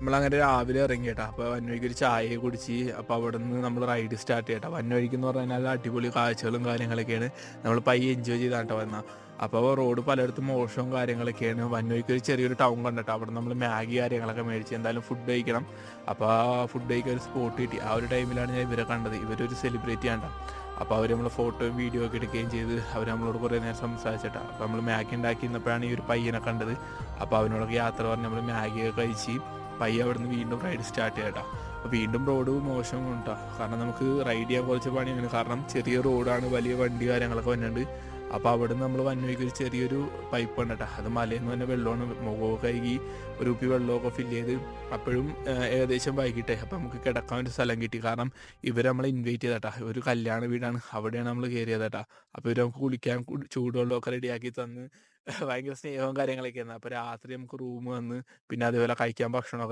നമ്മളങ്ങനെ രാവിലെ ഇറങ്ങി കേട്ടോ. അപ്പോൾ വന്നവഴിക്ക് ഒരു ചായയൊക്കെ കുടിച്ച് അപ്പോൾ അവിടുന്ന് നമ്മൾ റൈഡ് സ്റ്റാർട്ട് ചെയ്യട്ടോ. വന്നവഴിക്ക് എന്ന് പറഞ്ഞാൽ അടിപൊളി കാഴ്ചകളും കാര്യങ്ങളൊക്കെയാണ്. നമ്മൾ പയ്യെ എൻജോയ് ചെയ്താട്ടോ വന്നത്. അപ്പോൾ റോഡ് പലയിടത്തും മോശവും കാര്യങ്ങളൊക്കെയാണ്. വന്നവഴിക്ക് ഒരു ചെറിയൊരു ടൗൺ കണ്ടിട്ടോ. അവിടെ നമ്മൾ മാഗി കാര്യങ്ങളൊക്കെ മേടിച്ച് എന്തായാലും ഫുഡ് കഴിക്കണം. അപ്പോൾ ആ ഫുഡ് കഴിക്കാൻ ഒരു സ്പോട്ട് കിട്ടി. ആ ഒരു ടൈമിലാണ് ഞാൻ ഇവരെ കണ്ടത്. ഇവരൊരു സെലിബ്രിറ്റി ആണ്. അപ്പോൾ അവർ നമ്മൾ ഫോട്ടോയും വീഡിയോ ഒക്കെ എടുക്കുകയും ചെയ്ത് അവർ നമ്മളോട് കുറേ നേരം സംസാരിച്ചിട്ടാണ്. അപ്പോൾ നമ്മൾ മാഗി ഉണ്ടാക്കി ഇരുന്നപ്പോഴാണ് ഈ ഒരു പയ്യനെ കണ്ടത്. അപ്പോൾ അവനോടൊക്കെ യാത്ര പറഞ്ഞ് നമ്മൾ മാഗിയൊക്കെ കഴിച്ച് പയ്യെ അവിടുന്ന് വീണ്ടും റൈഡ് സ്റ്റാർട്ട് ചെയ്യാട്ടോ. അപ്പോൾ വീണ്ടും റോഡ് മോശം കൊണ്ടാ, കാരണം നമുക്ക് റൈഡ് ചെയ്യാൻ കുറച്ച് പണിയാണ്. കാരണം ചെറിയ റോഡാണ്, വലിയ വണ്ടി കാര്യങ്ങളൊക്കെ വന്നിട്ടുണ്ട്. അപ്പോൾ അവിടുന്ന് നമ്മൾ വന്നവഴിക്ക് ഒരു ചെറിയൊരു പൈപ്പ് ഉണ്ട് കേട്ടോ. അത് മലയിൽ നിന്ന് തന്നെ വെള്ളമാണ്. മുഖമൊക്കെ കഴുകി ഒരു കുപ്പി വെള്ളമൊക്കെ ഫില്ല് ചെയ്ത് അപ്പോഴും ഏകദേശം വൈകിട്ടേ. അപ്പോൾ നമുക്ക് കിടക്കാൻ ഒരു സ്ഥലം കിട്ടി. കാരണം ഇവർ നമ്മളെ ഇൻവൈറ്റ് ചെയ്തേട്ടാ. ഒരു കല്യാണ വീടാണ്, അവിടെയാണ് നമ്മൾ കയറിയത് കേട്ടോ. അപ്പോൾ ഇവർ നമുക്ക് കുളിക്കാൻ ചൂടുവെള്ളമൊക്കെ റെഡിയാക്കി തന്ന് ഭയങ്കര സ്നേഹവും കാര്യങ്ങളൊക്കെ ആയിരുന്നു. അപ്പോൾ രാത്രി നമുക്ക് റൂം വന്ന് പിന്നെ അതേപോലെ കഴിക്കാൻ ഭക്ഷണമൊക്കെ